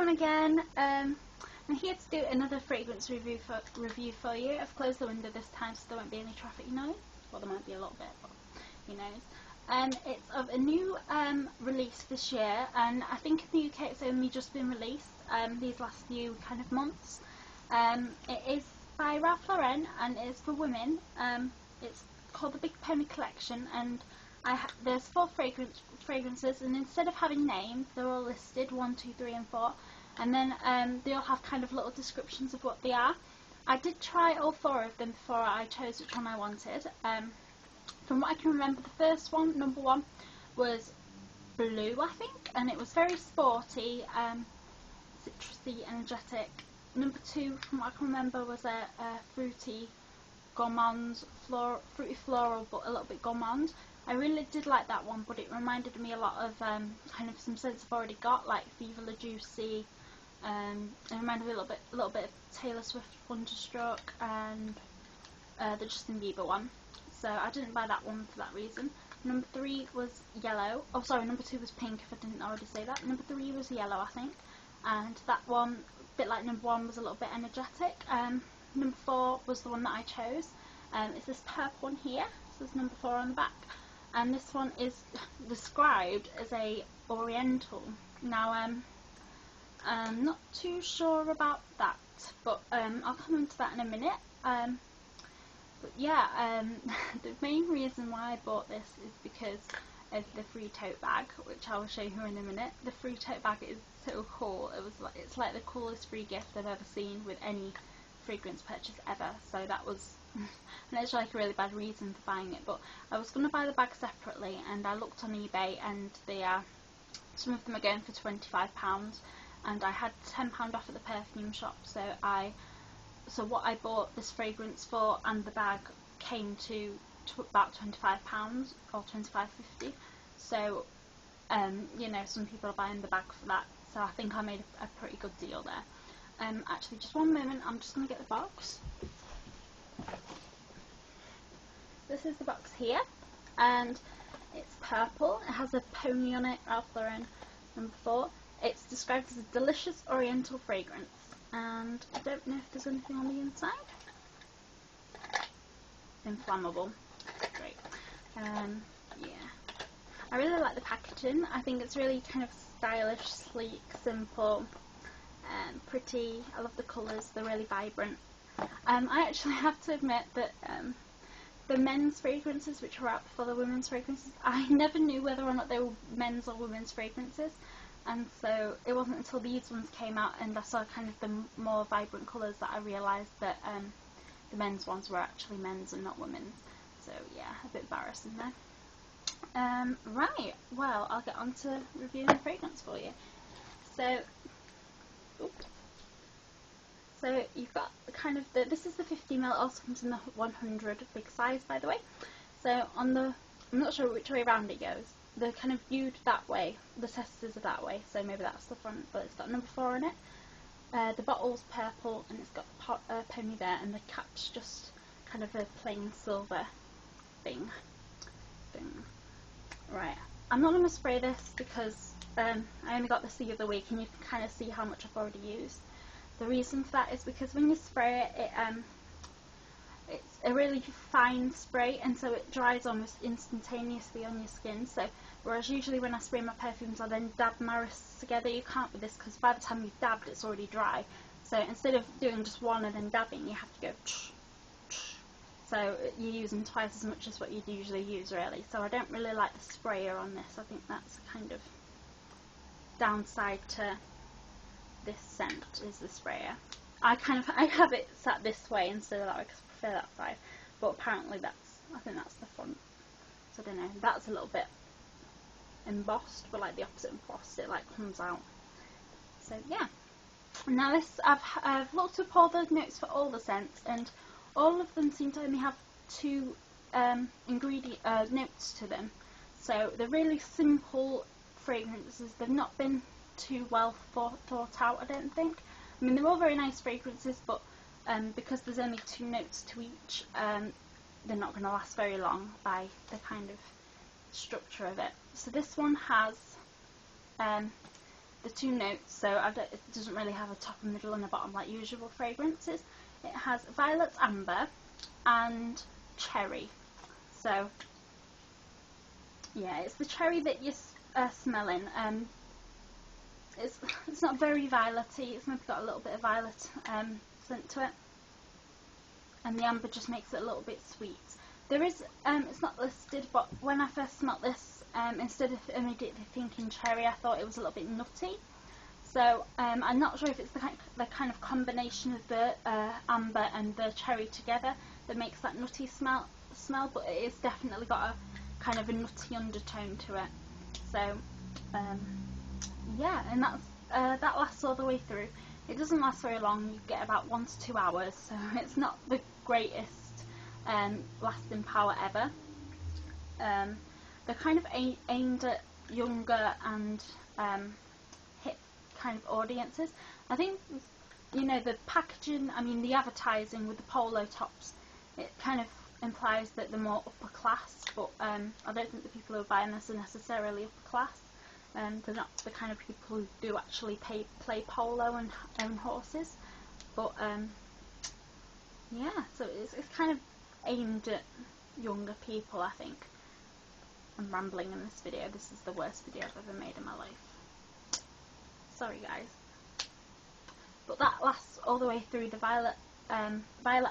everyone again. I'm here to do another fragrance review for you. I've closed the window this time so there won't be any traffic noise. Well, there might be a little bit, but who knows. It's of a new release this year, and I think in the UK it's only just been released these last few kind of months. It is by Ralph Lauren and it's for women. It's called the Big Pony Collection, and there's 4 fragrances, and instead of having names, they're all listed 1, 2, 3 and 4, and then they all have kind of little descriptions of what they are. I did try all 4 of them before I chose which one I wanted. From what I can remember, the first one, number 1, was blue, I think, and it was very sporty, citrusy, energetic. Number 2, from what I can remember, was a fruity gourmand, fruity floral, but a little bit gourmand. I really did like that one, but it reminded me a lot of kind of some scents I've already got, like Viva La Juicy. It reminded me a little bit of Taylor Swift Wonderstruck and the Justin Bieber one. So I didn't buy that one for that reason. Number 3 was yellow. Oh, sorry, number 2 was pink, if I didn't already say that. Number 3 was yellow, I think, and that one, a bit like number 1, was a little bit energetic. Number 4 was the one that I chose. It's this purple one here. This is number 4 on the back, and this one is described as a oriental. Now I'm not too sure about that, but I'll come into that in a minute. But yeah, the main reason why I bought this is because of the free tote bag, which I will show you in a minute. The free tote bag is so cool. It's like the coolest free gift I've ever seen with any fragrance purchase ever. So that was, and it's like a really bad reason for buying it, but I was going to buy the bag separately, and I looked on eBay, and they are, some of them are going for £25, and I had £10 off at the perfume shop, so what I bought this fragrance for and the bag came to about £25 or £25.50. So you know, some people are buying the bag for that, so I think I made a pretty good deal there. Actually, just one moment, I'm just going to get the box. This is the box here, and it's purple. It has a pony on it, Ralph Lauren, number 4. It's described as a delicious oriental fragrance, and I don't know if there's anything on the inside. Inflammable. Great. Yeah. I really like the packaging. I think it's really kind of stylish, sleek, simple, pretty. I love the colours, they're really vibrant. I actually have to admit that the men's fragrances, which were out before the women's fragrances, I never knew whether or not they were men's or women's fragrances, and so it wasn't until these ones came out and I saw kind of the more vibrant colours that I realised that the men's ones were actually men's and not women's. So yeah, a bit embarrassing there. Right, well, I'll get on to reviewing the fragrance for you. So you've got kind of this is the 50ml, also comes in the 100 big size, by the way. So on the, I'm not sure which way around it goes. They're kind of viewed that way, the testers are that way, so maybe that's the front, but it's got number 4 in it. The bottle's purple and it's got the pony there, and the cap's just kind of a plain silver thing. Right, I'm not going to spray this because I only got this the other week, and you can kind of see how much I've already used. The reason for that is because when you spray it, it's a really fine spray, and so it dries almost instantaneously on your skin. So whereas usually when I spray my perfumes I then dab my wrists together, you can't with this, because by the time you've dabbed it's already dry. So instead of doing just one and then dabbing, you have to go so you're using twice as much as what you'd usually use, really. So I don't really like the sprayer on this. I think that's kind of downside to this scent, is the sprayer. I have it sat this way instead of that way because I prefer that side, but apparently I think that's the front. So I don't know, that's a little bit embossed, but like the opposite embossed, it like comes out. So yeah. Now this, I've looked up all the notes for all the scents, and all of them seem to only have 2 notes to them. So they're really simple fragrances. They've not been too well thought out, I don't think. I mean, they're all very nice fragrances, but because there's only 2 notes to each, they're not going to last very long by the kind of structure of it. So this one has the two notes, so it doesn't really have a top and middle and a bottom like usual fragrances. It has violet, amber and cherry. So yeah, it's the cherry that you're smelling. It's not very violety, it's maybe got a little bit of violet scent to it, and the amber just makes it a little bit sweet. There is, it's not listed, but when I first smelt this, instead of immediately thinking cherry, I thought it was a little bit nutty. So I'm not sure if it's the kind of combination of the amber and the cherry together that makes that nutty smell, but it's definitely got a kind of a nutty undertone to it. So yeah, and that lasts all the way through. It doesn't last very long, you get about 1 to 2 hours, so it's not the greatest lasting power ever. They're kind of aimed at younger and hip kind of audiences. I think, you know, the packaging, I mean the advertising with the polo tops, it kind of implies that they're more upper class, but I don't think the people who are buying this are necessarily upper class. They're not the kind of people who do actually play polo and own horses, but yeah, so it's kind of aimed at younger people, I think. I'm rambling in this video. This is the worst video I've ever made in my life. Sorry guys. But that lasts all the way through the violet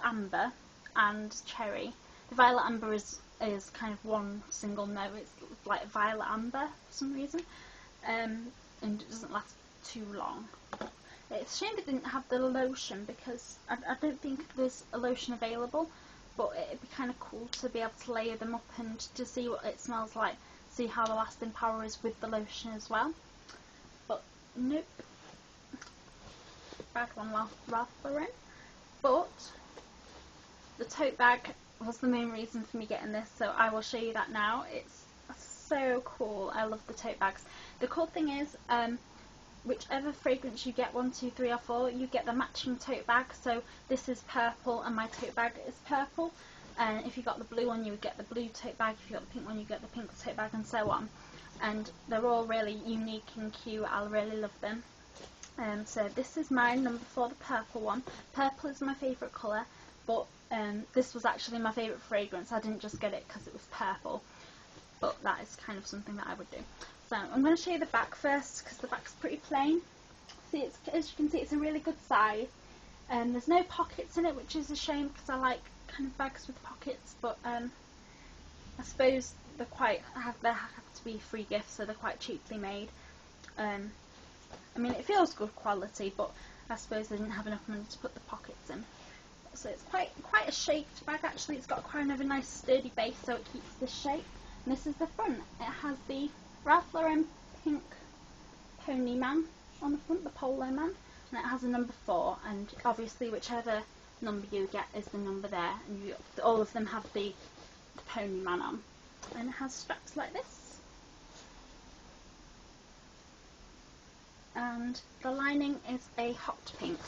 amber and cherry. The violet amber is kind of one single note. It's like violet amber for some reason, and it doesn't last too long. It's a shame it didn't have the lotion, because I don't think there's a lotion available, but it'd be kind of cool to be able to layer them up and to see what it smells like, see how the lasting power is with the lotion as well. But nope, bad one, Ralph Lauren. But the tote bag was the main reason for me getting this, so I will show you that now. It's so cool. I love the tote bags. The cool thing is, whichever fragrance you get, 1, 2, 3 or 4, you get the matching tote bag. So this is purple and my tote bag is purple, and if you got the blue one you would get the blue tote bag, if you got the pink one you get the pink tote bag, and so on. And they're all really unique and cute. I really love them. So this is my number 4, the purple one. Purple is my favourite colour, but this was actually my favourite fragrance. I didn't just get it because it was purple, but that is kind of something that I would do. So I'm going to show you the back first, because the back's pretty plain. See, as you can see, it's a really good size. There's no pockets in it, which is a shame, because I like kind of bags with pockets, but I suppose they have to be free gifts, so they're quite cheaply made. I mean, it feels good quality, but I suppose they didn't have enough money to put the pockets in. So it's quite a shaped bag actually. It's got kind of a nice sturdy base, so it keeps the shape. And this is the front. It has the Ralph Lauren pink pony man on the front, the polo man, and it has a number 4, and obviously whichever number you get is the number there, and all of them have the pony man on. And it has straps like this, and the lining is a hot pink,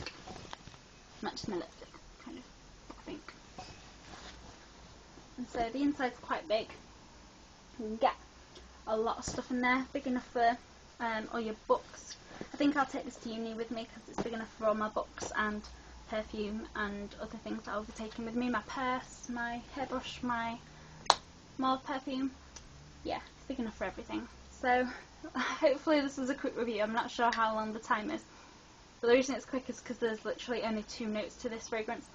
matches my lipstick, kind of hot pink. And so the inside's quite big. You can get a lot of stuff in there, big enough for all your books. I think I'll take this to uni with me because it's big enough for all my books and perfume and other things that I'll be taking with me. My purse, my hairbrush, my more perfume. Yeah, it's big enough for everything. So hopefully this is a quick review. I'm not sure how long the time is, but the reason it's quick is because there's literally only 2 notes to this fragrance.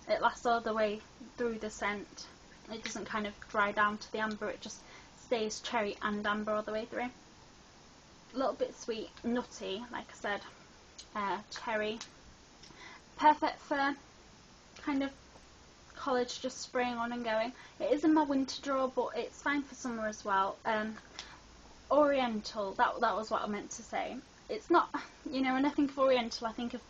It lasts all the way through the scent. It doesn't kind of dry down to the amber, it just stays cherry and amber all the way through. A little bit sweet, nutty, like I said, cherry. Perfect for kind of college, just spraying on and going. It is in my winter drawer, but it's fine for summer as well. Oriental, that was what I meant to say. It's not, you know, when I think of Oriental, I think of,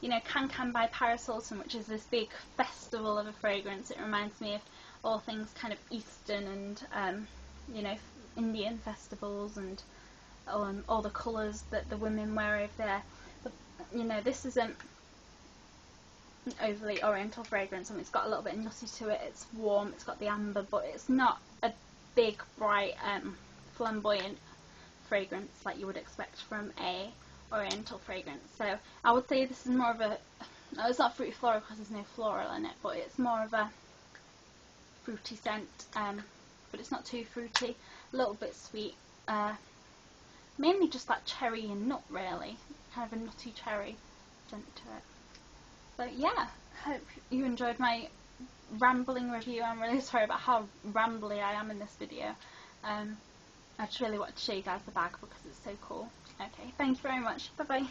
you know, Can Can by Paris Hilton, which is this big festival of a fragrance. It reminds me of all things kind of Eastern and, you know, Indian festivals and all the colours that the women wear over there. But, you know, this isn't an overly Oriental fragrance. I mean, it's got a little bit of nutty to it, it's warm, it's got the amber, but it's not a big, bright, flamboyant fragrance like you would expect from a oriental fragrance. So I would say this is more of a, no, it's not fruity floral because there's no floral in it, but it's more of a fruity scent, but it's not too fruity, a little bit sweet, mainly just that cherry and nut really, kind of a nutty cherry scent to it. So yeah, hope you enjoyed my rambling review. I'm really sorry about how rambly I am in this video. I just really wanted to show you guys the bag because it's so cool. Okay, thank you very much. Bye bye.